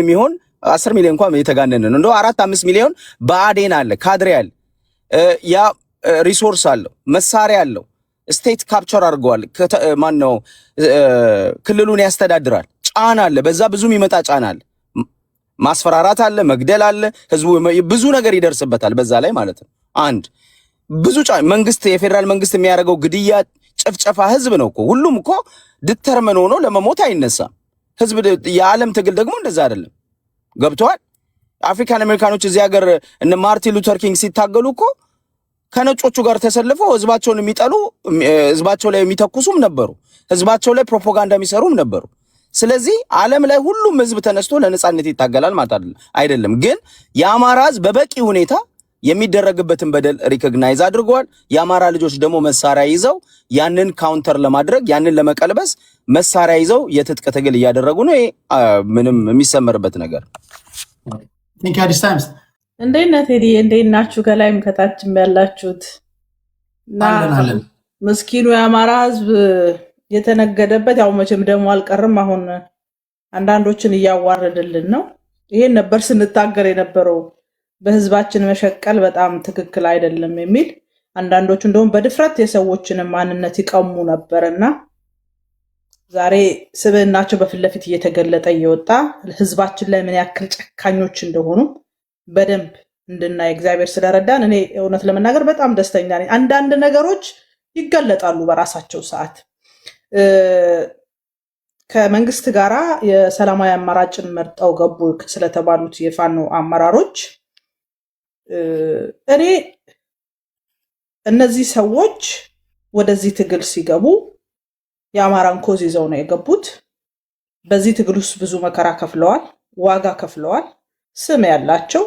የሚሆን 10 ሚሊዮን እንኳን የተጋነነ ነው። እንደው 4-5 ሚሊዮን ብአዴን አለ፣ ካድሬ አለ፣ ያ ሪሶርስ አለው፣ መሳሪያ አለው። ስቴት ካፕቸር አድርገዋል። ማነው ክልሉን ያስተዳድራል። ጫና አለ፣ በዛ ብዙ የሚመጣ ጫና አለ፣ ማስፈራራት አለ፣ መግደል አለ። ህዝቡ ብዙ ነገር ይደርስበታል በዛ ላይ ማለት ነው። አንድ ብዙ መንግስት የፌደራል መንግስት የሚያደርገው ግድያ፣ ጭፍጨፋ ህዝብ ነው እኮ። ሁሉም እኮ ድተርመን ሆኖ ለመሞት አይነሳም። ህዝብ የዓለም ትግል ደግሞ እንደዛ አይደለም። ገብተዋል። አፍሪካን አሜሪካኖች እዚህ ሀገር እነ ማርቲን ሉተር ኪንግ ሲታገሉ እኮ ከነጮቹ ጋር ተሰልፈው ህዝባቸውን የሚጠሉ ህዝባቸው ላይ የሚተኩሱም ነበሩ። ህዝባቸው ላይ ፕሮፓጋንዳ የሚሰሩም ነበሩ። ስለዚህ ዓለም ላይ ሁሉም ህዝብ ተነስቶ ለነጻነት ይታገላል ማለት አይደለም። ግን የአማራ ህዝብ በበቂ ሁኔታ የሚደረግበትን በደል ሪኮግናይዝ አድርገዋል። የአማራ ልጆች ደግሞ መሳሪያ ይዘው ያንን ካውንተር ለማድረግ ያንን ለመቀልበስ መሳሪያ ይዘው የትጥቅ ትግል እያደረጉ ነው። ይሄ ምንም የሚሰመርበት ነገር። እንዴት ነህ ቴዲ? እንዴት ናችሁ? ከላይም ከታችም ያላችሁት ምስኪኑ የአማራ ህዝብ የተነገደበት ያው መቼም ደግሞ አልቀርም። አሁን አንዳንዶችን እያዋረድልን ነው። ይሄን ነበር ስንታገር የነበረው። በህዝባችን መሸቀል በጣም ትክክል አይደለም የሚል አንዳንዶቹ እንደውም በድፍረት የሰዎችን ማንነት ይቀሙ ነበርና ዛሬ ስብዕናቸው በፊት ለፊት እየተገለጠ እየወጣ ህዝባችን ላይ ምን ያክል ጨካኞች እንደሆኑ በደንብ እንድናይ እግዚአብሔር ስለረዳን እኔ እውነት ለመናገር በጣም ደስተኛ ነኝ። አንዳንድ ነገሮች ይገለጣሉ በራሳቸው ሰዓት። ከመንግስት ጋራ የሰላማዊ አማራጭን መርጠው ገቡ ስለተባሉት የፋኖ አመራሮች እኔ እነዚህ ሰዎች ወደዚህ ትግል ሲገቡ የአማራን ኮዝ ይዘው ነው የገቡት። በዚህ ትግል ውስጥ ብዙ መከራ ከፍለዋል፣ ዋጋ ከፍለዋል፣ ስም ያላቸው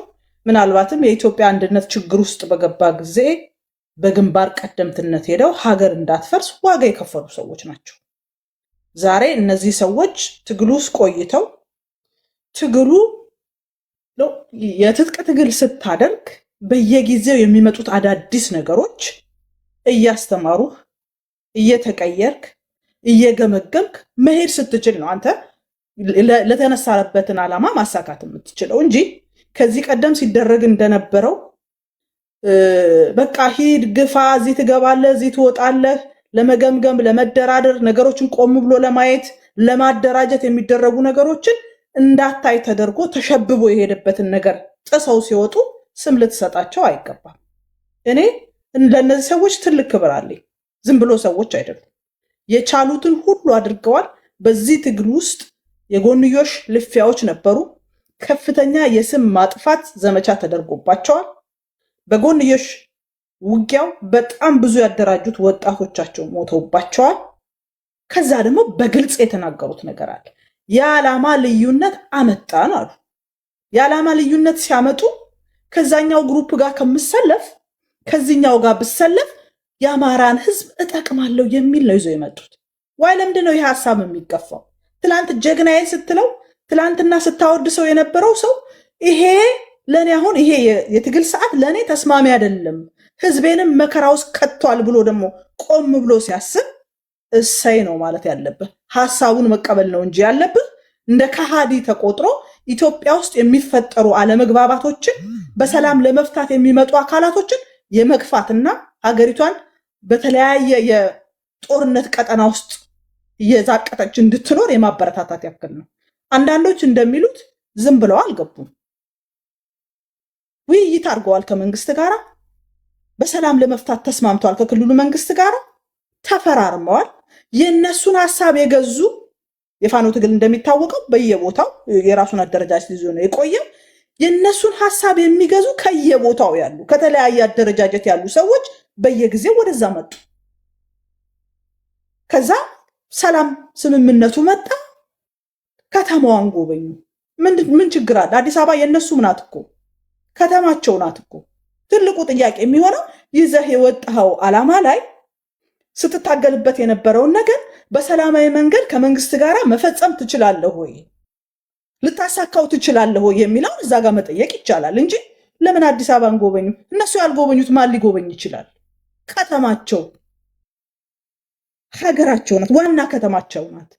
ምናልባትም የኢትዮጵያ አንድነት ችግር ውስጥ በገባ ጊዜ በግንባር ቀደምትነት ሄደው ሀገር እንዳትፈርስ ዋጋ የከፈሉ ሰዎች ናቸው። ዛሬ እነዚህ ሰዎች ትግሉ ውስጥ ቆይተው ትግሉ የትጥቅ ትግል ስታደርግ በየጊዜው የሚመጡት አዳዲስ ነገሮች እያስተማሩህ እየተቀየርክ እየገመገምክ መሄድ ስትችል ነው አንተ ለተነሳበትን ዓላማ ማሳካት የምትችለው እንጂ ከዚህ ቀደም ሲደረግ እንደነበረው በቃ ሂድ ግፋ፣ እዚህ ትገባለህ፣ እዚህ ትወጣለህ፣ ለመገምገም ለመደራደር፣ ነገሮችን ቆም ብሎ ለማየት ለማደራጀት የሚደረጉ ነገሮችን እንዳታይ ተደርጎ ተሸብቦ የሄደበትን ነገር ጥሰው ሲወጡ ስም ልትሰጣቸው አይገባም። እኔ ለእነዚህ ሰዎች ትልቅ ክብር አለኝ። ዝም ብሎ ሰዎች አይደሉም። የቻሉትን ሁሉ አድርገዋል። በዚህ ትግል ውስጥ የጎንዮሽ ልፊያዎች ነበሩ። ከፍተኛ የስም ማጥፋት ዘመቻ ተደርጎባቸዋል። በጎንዮሽ ውጊያው በጣም ብዙ ያደራጁት ወጣቶቻቸው ሞተውባቸዋል። ከዛ ደግሞ በግልጽ የተናገሩት ነገር አለ። የዓላማ ልዩነት አመጣን አሉ። የዓላማ ልዩነት ሲያመጡ ከዛኛው ግሩፕ ጋር ከምሰለፍ ከዚህኛው ጋር ብሰለፍ የአማራን ሕዝብ እጠቅማለሁ የሚል ነው ይዞ የመጡት። ዋይ ለምንድን ነው ይህ ሀሳብ የሚገፋው? ትላንት ጀግናዬ ስትለው ትላንትና ስታወድሰው የነበረው ሰው ይሄ ለእኔ አሁን ይሄ የትግል ሰዓት ለእኔ ተስማሚ አይደለም፣ ሕዝቤንም መከራ ውስጥ ከቷል ብሎ ደግሞ ቆም ብሎ ሲያስብ እሰይ ነው ማለት ያለብህ። ሀሳቡን መቀበል ነው እንጂ ያለብህ እንደ ከሃዲ ተቆጥሮ ኢትዮጵያ ውስጥ የሚፈጠሩ አለመግባባቶችን በሰላም ለመፍታት የሚመጡ አካላቶችን የመግፋትና ሀገሪቷን በተለያየ የጦርነት ቀጠና ውስጥ እየዛቀጠች እንድትኖር የማበረታታት ያክል ነው። አንዳንዶች እንደሚሉት ዝም ብለው አልገቡም። ውይይት አድርገዋል ከመንግስት ጋር፣ በሰላም ለመፍታት ተስማምተዋል ከክልሉ መንግስት ጋር፣ ተፈራርመዋል። የእነሱን ሀሳብ የገዙ የፋኖ ትግል እንደሚታወቀው በየቦታው የራሱን አደረጃጀት ይዞ ነው የቆየው። የእነሱን ሀሳብ የሚገዙ ከየቦታው ያሉ ከተለያየ አደረጃጀት ያሉ ሰዎች በየጊዜው ወደዛ መጡ። ከዛ ሰላም ስምምነቱ መጣ። ከተማዋን ጎበኙ። ምን ችግር አለ? አዲስ አበባ የእነሱም ናት እኮ፣ ከተማቸው ናት እኮ። ትልቁ ጥያቄ የሚሆነው ይዘህ የወጣኸው ዓላማ ላይ ስትታገልበት የነበረውን ነገር በሰላማዊ መንገድ ከመንግስት ጋር መፈጸም ትችላለህ ወይ፣ ልታሳካው ትችላለህ ወይ የሚለውን እዛ ጋር መጠየቅ ይቻላል እንጂ ለምን አዲስ አበባን ጎበኙ? እነሱ ያልጎበኙት ማን ሊጎበኝ ይችላል? ከተማቸው ሀገራቸው ናት፣ ዋና ከተማቸው ናት።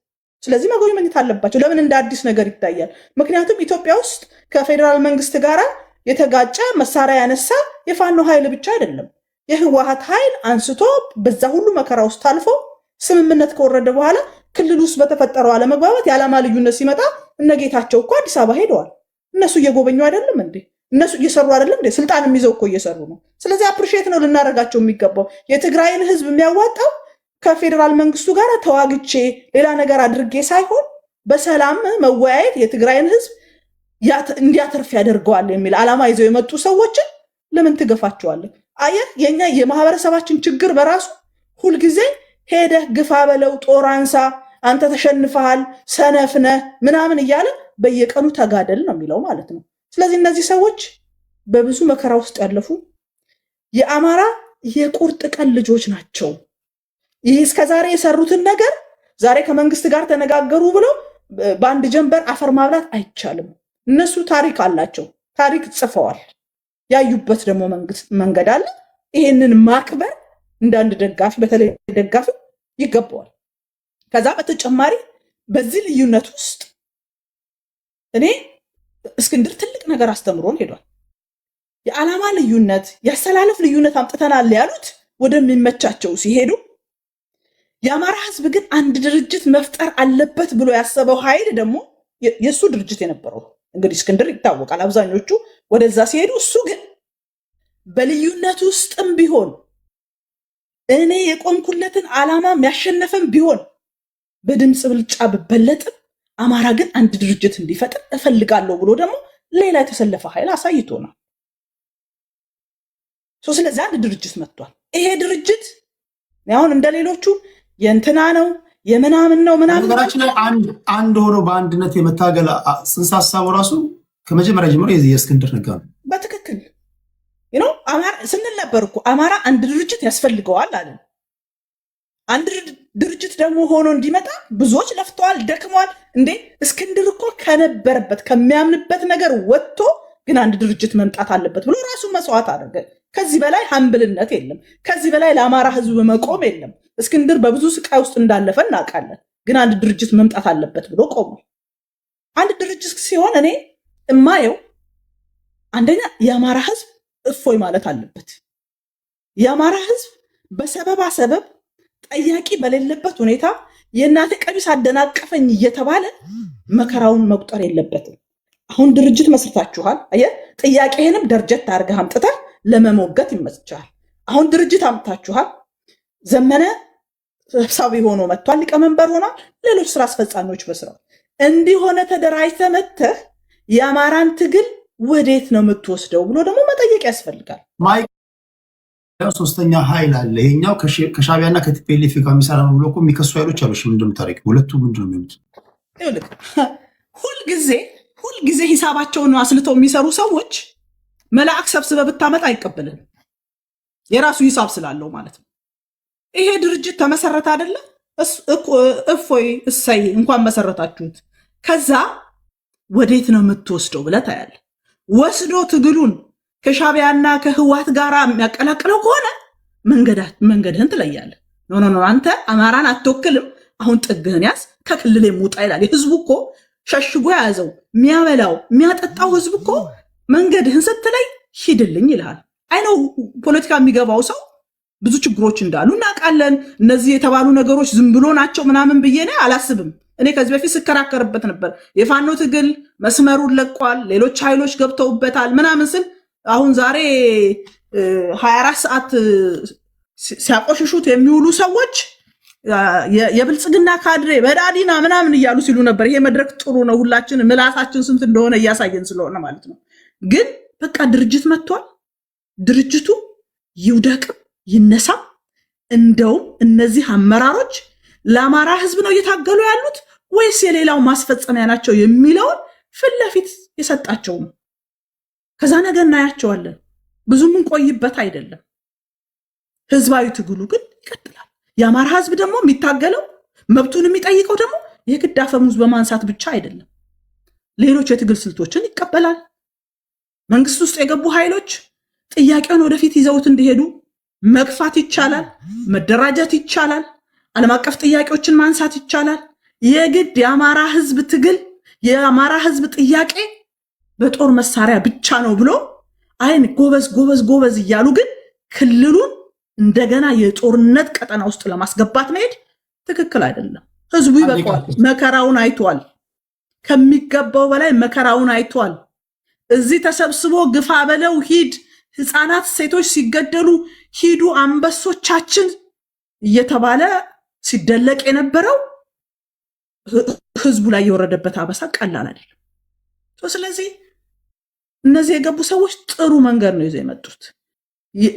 ስለዚህ መጎብኘት አለባቸው። ለምን እንደ አዲስ ነገር ይታያል? ምክንያቱም ኢትዮጵያ ውስጥ ከፌዴራል መንግስት ጋር የተጋጨ መሳሪያ ያነሳ የፋኖ ኃይል ብቻ አይደለም። የህወሓት ኃይል አንስቶ በዛ ሁሉ መከራ ውስጥ አልፎ ስምምነት ከወረደ በኋላ ክልል ውስጥ በተፈጠረው አለመግባባት የዓላማ ልዩነት ሲመጣ እነጌታቸው እኮ አዲስ አበባ ሄደዋል። እነሱ እየጎበኙ አይደለም እንዴ? እነሱ እየሰሩ አይደለም እንዴ? ስልጣን የሚይዘው እኮ እየሰሩ ነው። ስለዚህ አፕሪሼት ነው ልናደርጋቸው የሚገባው። የትግራይን ህዝብ የሚያዋጣው ከፌዴራል መንግስቱ ጋር ተዋግቼ ሌላ ነገር አድርጌ ሳይሆን በሰላም መወያየት የትግራይን ህዝብ እንዲያተርፍ ያደርገዋል የሚል ዓላማ ይዘው የመጡ ሰዎችን ለምን ትገፋቸዋለን? አየህ፣ የኛ የማህበረሰባችን ችግር በራሱ ሁልጊዜ ሄደህ ግፋ በለው፣ ጦር አንሳ፣ አንተ ተሸንፈሃል፣ ሰነፍነህ ምናምን እያለ በየቀኑ ተጋደል ነው የሚለው ማለት ነው። ስለዚህ እነዚህ ሰዎች በብዙ መከራ ውስጥ ያለፉ የአማራ የቁርጥ ቀን ልጆች ናቸው። ይህ እስከዛሬ የሰሩትን ነገር ዛሬ ከመንግስት ጋር ተነጋገሩ ብለው በአንድ ጀንበር አፈር ማብላት አይቻልም። እነሱ ታሪክ አላቸው፣ ታሪክ ጽፈዋል። ያዩበት ደግሞ መንገድ አለ። ይሄንን ማክበር እንዳንድ ደጋፊ በተለይ ደጋፊ ይገባዋል። ከዛ በተጨማሪ በዚህ ልዩነት ውስጥ እኔ እስክንድር ትልቅ ነገር አስተምሮን ሄዷል። የዓላማ ልዩነት፣ የአሰላለፍ ልዩነት አምጥተናል ያሉት ወደሚመቻቸው ሲሄዱ፣ የአማራ ህዝብ ግን አንድ ድርጅት መፍጠር አለበት ብሎ ያሰበው ኃይል ደግሞ የእሱ ድርጅት የነበረው እንግዲህ እስክንድር ይታወቃል። አብዛኞቹ ወደዛ ሲሄዱ፣ እሱ ግን በልዩነት ውስጥም ቢሆን እኔ የቆምኩለትን ዓላማ ያሸነፈም ቢሆን በድምፅ ብልጫ ብበለጥም አማራ ግን አንድ ድርጅት እንዲፈጥር እፈልጋለሁ ብሎ ደግሞ ሌላ የተሰለፈ ኃይል አሳይቶናል። ስለዚህ አንድ ድርጅት መጥቷል። ይሄ ድርጅት አሁን እንደሌሎቹ የእንትና ነው የምናምን ነው ምናምን ነገራችን ላይ አንድ ሆኖ በአንድነት የመታገል ጽንሰ ሀሳቡ ራሱ ከመጀመሪያ ጀምሮ የእስክንድር ነጋ ነው። በትክክል አማራ ስንል ነበር እኮ አማራ አንድ ድርጅት ያስፈልገዋል አለን። አንድ ድርጅት ደግሞ ሆኖ እንዲመጣ ብዙዎች ለፍተዋል፣ ደክመዋል። እንዴ እስክንድር እኮ ከነበረበት ከሚያምንበት ነገር ወጥቶ ግን አንድ ድርጅት መምጣት አለበት ብሎ ራሱን መስዋዕት አደረገ። ከዚህ በላይ ሀምብልነት የለም። ከዚህ በላይ ለአማራ ህዝብ መቆም የለም። እስክንድር በብዙ ስቃይ ውስጥ እንዳለፈ እናውቃለን። ግን አንድ ድርጅት መምጣት አለበት ብሎ ቆሙ። አንድ ድርጅት ሲሆን እኔ እማየው አንደኛ የአማራ ህዝብ እፎይ ማለት አለበት። የአማራ ህዝብ በሰበባ ሰበብ ጠያቂ በሌለበት ሁኔታ የእናቴ ቀሚስ አደናቀፈኝ እየተባለ መከራውን መቁጠር የለበትም። አሁን ድርጅት መስርታችኋል። አየህ፣ ጥያቄህንም ደርጀት አድርገህ አምጥተህ ለመሞገት ይመችሃል። አሁን ድርጅት አምጥታችኋል። ዘመነ ሰብሳቢ ሆኖ መጥቷል፣ ሊቀመንበር ሆኗል። ሌሎች ስራ አስፈጻሚዎች በስራው እንዲሆነ ተደራጅተህ መጥተህ የአማራን ትግል ወዴት ነው የምትወስደው ብሎ ደግሞ መጠየቅ ያስፈልጋል። ሶስተኛ ኃይል አለ። ይሄኛው ከሻቢያና ከቲፒኤልኤፍ ጋር የሚሰራ ነው ብሎ እኮ የሚከሱ ኃይሎች አሉ። ምንድን ነው ታሪክ? ሁለቱ ምንድን ነው የሚሉት? ሁልጊዜ ሂሳባቸውን አስልተው የሚሰሩ ሰዎች መልአክ ሰብስበ ብታመጣ አይቀበልም። የራሱ ሂሳብ ስላለው ማለት ነው። ይሄ ድርጅት ተመሰረተ አይደለ? እፎይ እሰይ እንኳን መሰረታችሁት። ከዛ ወዴት ነው የምትወስደው ብለህ ታያለህ። ወስዶ ትግሉን ከሻቢያና ከህዋት ጋር የሚያቀላቅለው ከሆነ መንገድህን ትለያለህ። ኖ አንተ አማራን አትወክልም፣ አሁን ጥግህን ያዝ፣ ከክልል የሙጣ ይላል። ህዝቡ እኮ ሸሽጎ የያዘው የሚያበላው የሚያጠጣው ህዝብ እኮ መንገድህን ስትለይ ሂድልኝ ይልሃል። አይነው ፖለቲካ የሚገባው ሰው ብዙ ችግሮች እንዳሉ እናውቃለን። እነዚህ የተባሉ ነገሮች ዝም ብሎ ናቸው ምናምን ብዬ እኔ አላስብም። እኔ ከዚህ በፊት ስከራከርበት ነበር። የፋኖ ትግል መስመሩን ለቋል፣ ሌሎች ኃይሎች ገብተውበታል ምናምን ስል አሁን ዛሬ 24 ሰዓት ሲያቆሽሹት የሚውሉ ሰዎች የብልጽግና ካድሬ በዳዲና ምናምን እያሉ ሲሉ ነበር። ይሄ መድረክ ጥሩ ነው፣ ሁላችን ምላሳችን ስንት እንደሆነ እያሳየን ስለሆነ ማለት ነው። ግን በቃ ድርጅት መጥቷል። ድርጅቱ ይውደቅም ይነሳም። እንደውም እነዚህ አመራሮች ለአማራ ህዝብ ነው እየታገሉ ያሉት ወይስ የሌላው ማስፈጸሚያ ናቸው የሚለውን ፊት ለፊት የሰጣቸው ነው። ከዛ ነገ እናያቸዋለን። ብዙ ምንቆይበት አይደለም። ህዝባዊ ትግሉ ግን ይቀጥላል። የአማራ ህዝብ ደግሞ የሚታገለው መብቱን የሚጠይቀው ደግሞ የግድ አፈሙዝ በማንሳት ብቻ አይደለም። ሌሎች የትግል ስልቶችን ይቀበላል። መንግስት ውስጥ የገቡ ኃይሎች ጥያቄውን ወደፊት ይዘውት እንዲሄዱ መግፋት ይቻላል። መደራጀት ይቻላል። ዓለም አቀፍ ጥያቄዎችን ማንሳት ይቻላል። የግድ የአማራ ህዝብ ትግል የአማራ ህዝብ ጥያቄ በጦር መሳሪያ ብቻ ነው ብሎ አይን ጎበዝ እያሉ ግን ክልሉን እንደገና የጦርነት ቀጠና ውስጥ ለማስገባት መሄድ ትክክል አይደለም። ህዝቡ ይበቃዋል። መከራውን አይቷል። ከሚገባው በላይ መከራውን አይቷል። እዚህ ተሰብስቦ ግፋ በለው ሂድ፣ ህፃናት ሴቶች ሲገደሉ ሂዱ አንበሶቻችን እየተባለ ሲደለቅ የነበረው ህዝቡ ላይ የወረደበት አበሳ ቀላል አይደለም። ስለዚህ እነዚህ የገቡ ሰዎች ጥሩ መንገድ ነው ይዘው የመጡት።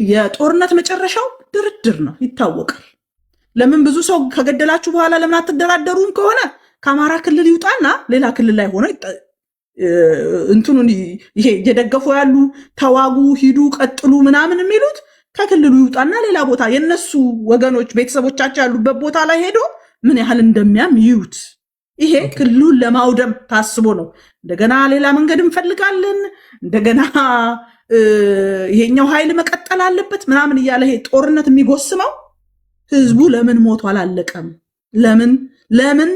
የጦርነት መጨረሻው ድርድር ነው ይታወቃል። ለምን ብዙ ሰው ከገደላችሁ በኋላ ለምን አትደራደሩም ከሆነ ከአማራ ክልል ይውጣና ሌላ ክልል ላይ ሆነ እንትኑን ይሄ እየደገፉ ያሉ ተዋጉ፣ ሂዱ፣ ቀጥሉ ምናምን የሚሉት ከክልሉ ይውጣና ሌላ ቦታ የነሱ ወገኖች ቤተሰቦቻቸው ያሉበት ቦታ ላይ ሄዶ ምን ያህል እንደሚያም ይዩት። ይሄ ክልሉን ለማውደም ታስቦ ነው። እንደገና ሌላ መንገድ እንፈልጋለን፣ እንደገና ይሄኛው ኃይል መቀጠል አለበት ምናምን እያለ ይሄ ጦርነት የሚጎስመው ህዝቡ ለምን ሞቶ አላለቀም? ለምን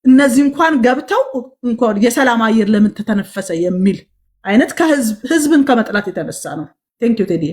እነዚህ እንኳን ገብተው እንኳን የሰላም አየር ለምን ተተነፈሰ የሚል አይነት ህዝብን ከመጥላት የተነሳ ነው። ቴንክ ዩ ቴዲ።